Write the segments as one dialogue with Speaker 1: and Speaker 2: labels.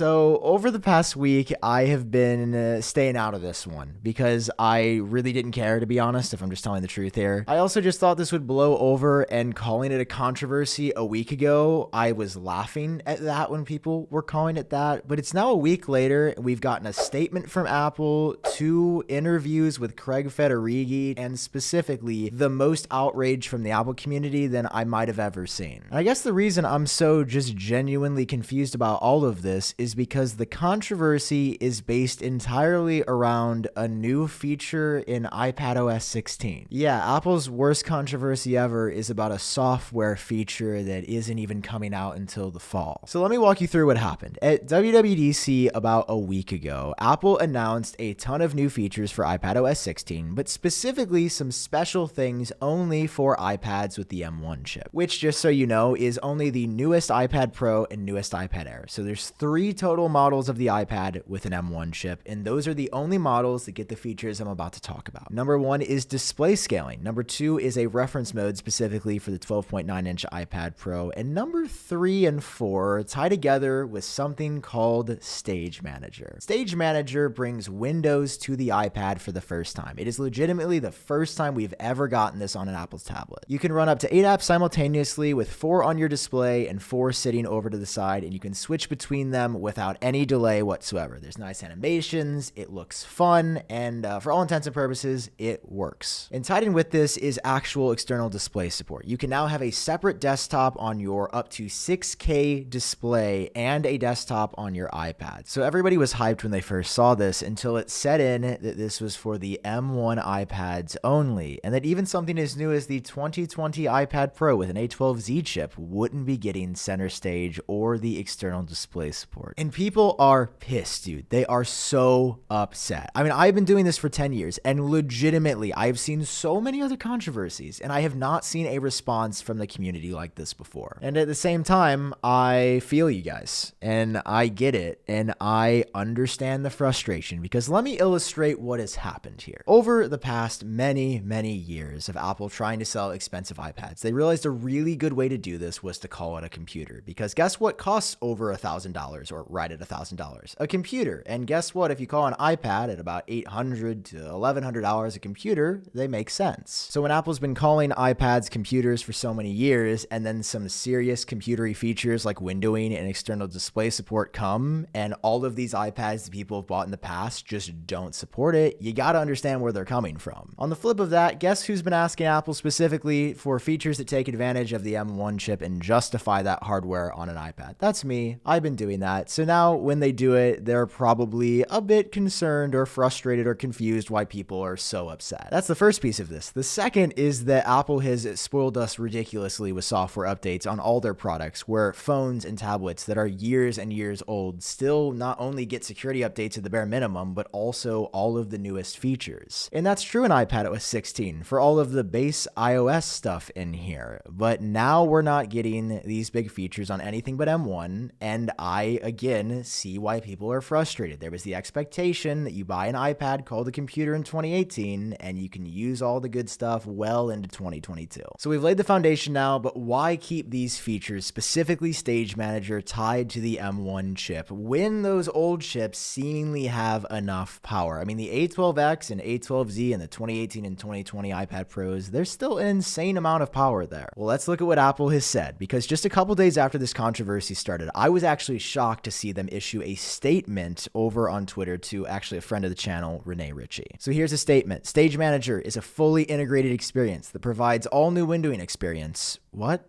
Speaker 1: So over the past week, I have been staying out of this one because I really didn't care, to be honest, if I'm just telling the truth here. I also just thought this would blow over, and calling it a controversy a week ago, I was laughing at that when people were calling it that. But it's now a week later, and we've gotten a statement from Apple, 2 interviews with Craig Federighi, and specifically the most outrage from the Apple community than I might have ever seen. And I guess the reason I'm so just genuinely confused about all of this is because the controversy is based entirely around a new feature in iPadOS 16. Yeah, Apple's worst controversy ever is about a software feature that isn't even coming out until the fall. So let me walk you through what happened. At WWDC about a week ago, Apple announced a ton of new features for iPadOS 16, but specifically some special things only for iPads with the M1 chip, which, just so you know, is only the newest iPad Pro and newest iPad Air. So there's 3 total models of the iPad with an M1 chip, and those are the only models that get the features I'm about to talk about. Number 1 is display scaling. Number 2 is a reference mode specifically for the 12.9-inch iPad Pro. And number 3 and 4 tie together with something called Stage Manager. Stage Manager brings Windows to the iPad for the first time. It is legitimately the first time we've ever gotten this on an Apple's tablet. You can run up to 8 apps simultaneously with 4 on your display and 4 sitting over to the side, and you can switch between them without any delay whatsoever. There's nice animations, it looks fun, and for all intents and purposes, it works. And tied in with this is actual external display support. You can now have a separate desktop on your up to 6K display and a desktop on your iPad. So everybody was hyped when they first saw this until it set in that this was for the M1 iPads only, and that even something as new as the 2020 iPad Pro with an A12Z chip wouldn't be getting center stage or the external display support. And people are pissed, dude. They are so upset. I mean, I've been doing this for 10 years, and legitimately, I've seen so many other controversies, and I have not seen a response from the community like this before. And at the same time, I feel you guys, and I get it, and I understand the frustration, because let me illustrate what has happened here. Over the past many years of Apple trying to sell expensive iPads, they realized a really good way to do this was to call it a computer, because guess what costs over $1,000 or right at $1,000? A computer. And guess what? If you call an iPad at about $800 to $1,100 a computer, they make sense. So when Apple's been calling iPads computers for so many years, and then some serious computery features like windowing and external display support come, and all of these iPads that people have bought in the past just don't support it, you gotta understand where they're coming from. On the flip of that, guess who's been asking Apple specifically for features that take advantage of the M1 chip and justify that hardware on an iPad? That's me. I've been doing that. So now when they do it, they're probably a bit concerned or frustrated or confused why people are so upset. That's the first piece of this. The second is that Apple has spoiled us ridiculously with software updates on all their products, where phones and tablets that are years and years old still not only get security updates at the bare minimum, but also all of the newest features. And that's true in iPadOS 16 for all of the base iOS stuff in here. But now we're not getting these big features on anything but M1, and I, again, see why people are frustrated. There was the expectation that you buy an iPad called a computer in 2018, and you can use all the good stuff well into 2022. So we've laid the foundation now, but why keep these features, specifically Stage Manager, tied to the M1 chip when those old chips seemingly have enough power? I mean, the A12X and A12Z and the 2018 and 2020 iPad Pros, there's still an insane amount of power there. Well, let's look at what Apple has said, because just a couple days after this controversy started, I was actually shocked to see them issue a statement over on Twitter to actually a friend of the channel, Renee Ritchie. So here's a statement. Stage Manager is a fully integrated experience that provides all new windowing experience. What?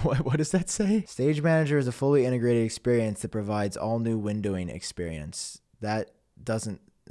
Speaker 1: What does that say? Stage Manager is a fully integrated experience that provides all new windowing experience.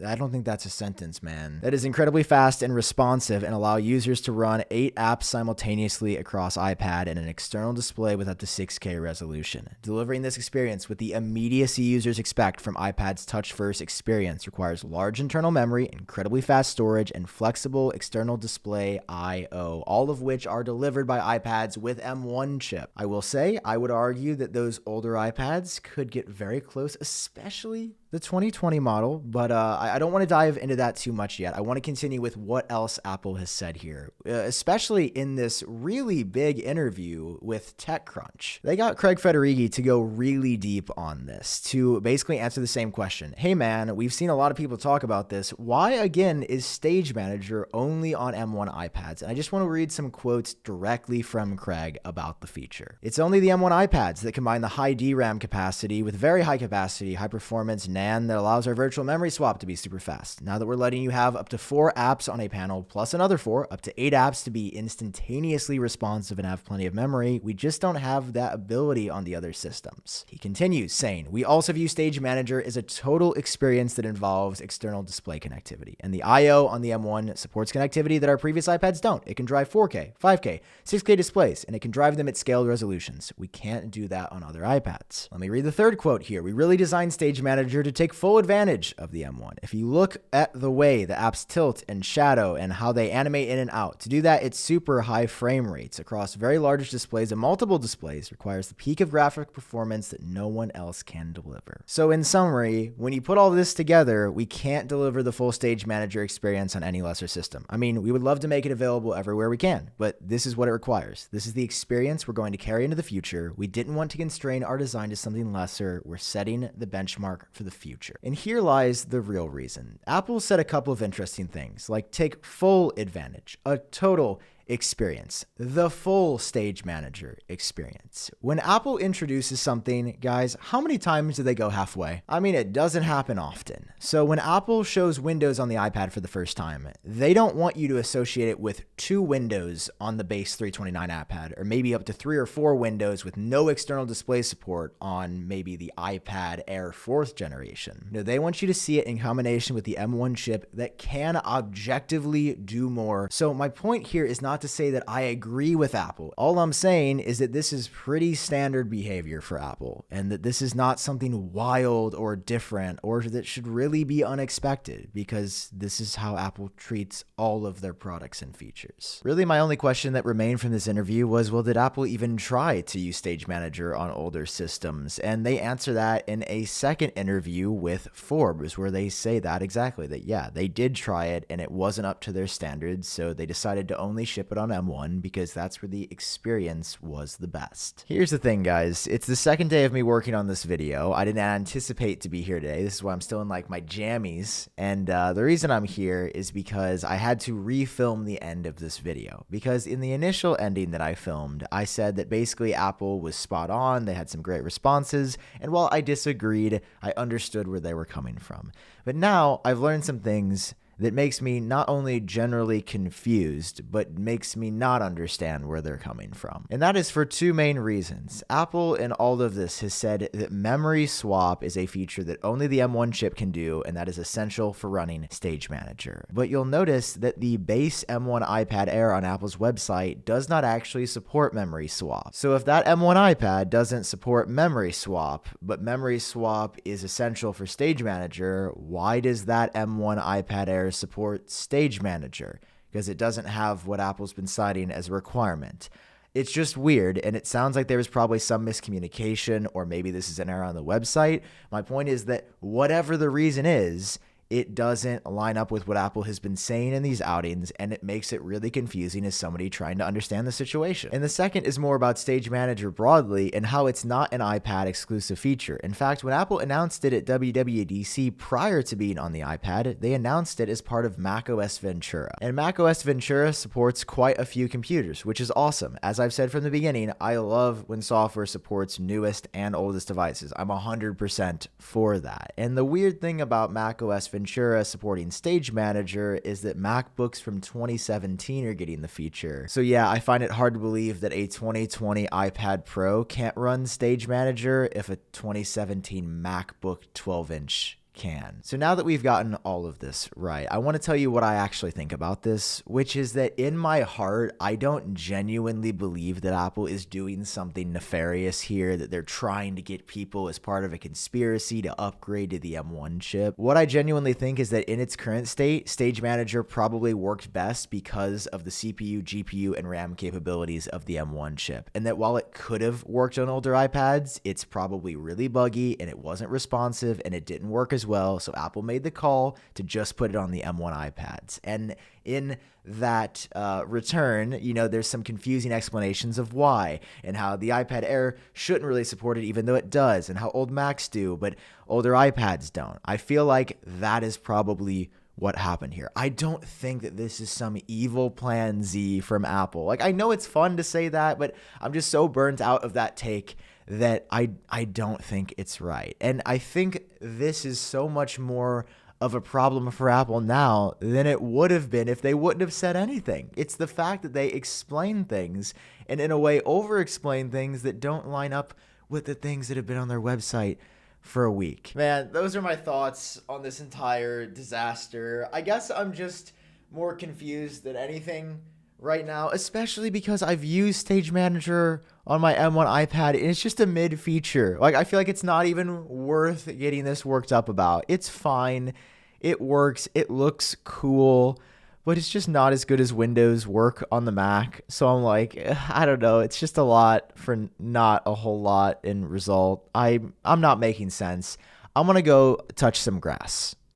Speaker 1: I don't think that's a sentence, man. That is incredibly fast and responsive and allow users to run 8 apps simultaneously across iPad and an external display with up to 6K resolution. Delivering this experience with the immediacy users expect from iPad's touch-first experience requires large internal memory, incredibly fast storage, and flexible external display I/O, all of which are delivered by iPads with M1 chip. I will say, I would argue that those older iPads could get very close, especially the 2020 model, but I don't want to dive into that too much yet. I want to continue with what else Apple has said here, especially in this really big interview with TechCrunch. They got Craig Federighi to go really deep on this, to basically answer the same question. Hey man, we've seen a lot of people talk about this. Why again is Stage Manager only on M1 iPads? And I just want to read some quotes directly from Craig about the feature. It's only the M1 iPads that combine the high DRAM capacity with very high capacity, high performance NAND that allows our virtual memory swap to be super fast. Now that we're letting you have up to 4 apps on a panel plus another 4, up to 8 apps to be instantaneously responsive and have plenty of memory, we just don't have that ability on the other systems. He continues saying, we also view Stage Manager as a total experience that involves external display connectivity. And the I/O on the M1 supports connectivity that our previous iPads don't. It can drive 4K, 5K, 6K displays, and it can drive them at scaled resolutions. We can't do that on other iPads. Let me read the third quote here. We really designed Stage Manager to take full advantage of the M1. If you look at the way the apps tilt and shadow and how they animate in and out, to do that at super high frame rates across very large displays and multiple displays requires the peak of graphic performance that no one else can deliver. So in summary, when you put all this together, we can't deliver the full Stage Manager experience on any lesser system. I mean, we would love to make it available everywhere we can, but this is what it requires. This is the experience we're going to carry into the future. We didn't want to constrain our design to something lesser. We're setting the benchmark for the future. And here lies the real reason. Apple said a couple of interesting things, like take full advantage, a total experience, the full Stage Manager experience. When Apple introduces something, guys, how many times do they go halfway? I mean, it doesn't happen often. So when Apple shows Windows on the iPad for the first time, they don't want you to associate it with 2 windows on the base 329 iPad, or maybe up to 3 or 4 windows with no external display support on maybe the iPad Air 4th generation. No, they want you to see it in combination with the M1 chip that can objectively do more. So my point here is not to say that I agree with Apple. All I'm saying is that this is pretty standard behavior for Apple, and that this is not something wild or different or that should really be unexpected, because this is how Apple treats all of their products and features. Really, my only question that remained from this interview was, well, did Apple even try to use Stage Manager on older systems? And they answer that in a second interview with Forbes, where they say that exactly, that yeah, they did try it and it wasn't up to their standards, so they decided to only ship it on M1 because that's where the experience was the best. Here's the thing, guys. It's the second day of me working on this video. I didn't anticipate to be here today. This is why I'm still in like my jammies. And the reason I'm here is because I had to refilm the end of this video. Because in the initial ending that I filmed, I said that basically Apple was spot on. They had some great responses. And while I disagreed, I understood where they were coming from. But now I've learned some things that makes me not only generally confused, but makes me not understand where they're coming from. And that is for 2 main reasons. Apple in all of this has said that memory swap is a feature that only the M1 chip can do, and that is essential for running Stage Manager. But you'll notice that the base M1 iPad Air on Apple's website does not actually support memory swap. So if that M1 iPad doesn't support memory swap, but memory swap is essential for Stage Manager, why does that M1 iPad Air support Stage Manager? Because it doesn't have what Apple's been citing as a requirement. It's just weird, and it sounds like there was probably some miscommunication, or maybe this is an error on the website. My point is that whatever the reason is, it doesn't line up with what Apple has been saying in these outings, and it makes it really confusing as somebody trying to understand the situation. And the second is more about Stage Manager broadly and how it's not an iPad exclusive feature. In fact, when Apple announced it at WWDC prior to being on the iPad, they announced it as part of macOS Ventura. And macOS Ventura supports quite a few computers, which is awesome. As I've said from the beginning, I love when software supports newest and oldest devices. I'm 100% for that. And the weird thing about macOS Ventura supporting Stage Manager is that MacBooks from 2017 are getting the feature. So yeah, I find it hard to believe that a 2020 iPad Pro can't run Stage Manager if a 2017 MacBook 12-inch can. So now that we've gotten all of this right, I want to tell you what I actually think about this, which is that in my heart, I don't genuinely believe that Apple is doing something nefarious here, that they're trying to get people as part of a conspiracy to upgrade to the M1 chip. What I genuinely think is that in its current state, Stage Manager probably worked best because of the CPU, GPU, and RAM capabilities of the M1 chip. And that while it could have worked on older iPads, it's probably really buggy and it wasn't responsive and it didn't work as well. So Apple made the call to just put it on the M1 iPads. And in that return, there's some confusing explanations of why and how the iPad Air shouldn't really support it, even though it does, and how old Macs do, but older iPads don't. I feel like that is probably what happened here. I don't think that this is some evil plan Z from Apple. Like, I know it's fun to say that, but I'm just so burnt out of that take that I don't think it's right. And I think this is so much more of a problem for Apple now than it would have been if they wouldn't have said anything. It's the fact that they explain things and in a way over-explain things that don't line up with the things that have been on their website for a week. Man, those are my thoughts on this entire disaster. I guess I'm just more confused than anything right now, especially because I've used Stage Manager on my M1 iPad and it's just a mid feature. Like, I feel like it's not even worth getting this worked up about. It's fine. It works. It looks cool, but it's just not as good as Windows work on the Mac. So I'm like, I don't know. It's just a lot for not a whole lot in result. I'm not making sense. I'm going to go touch some grass.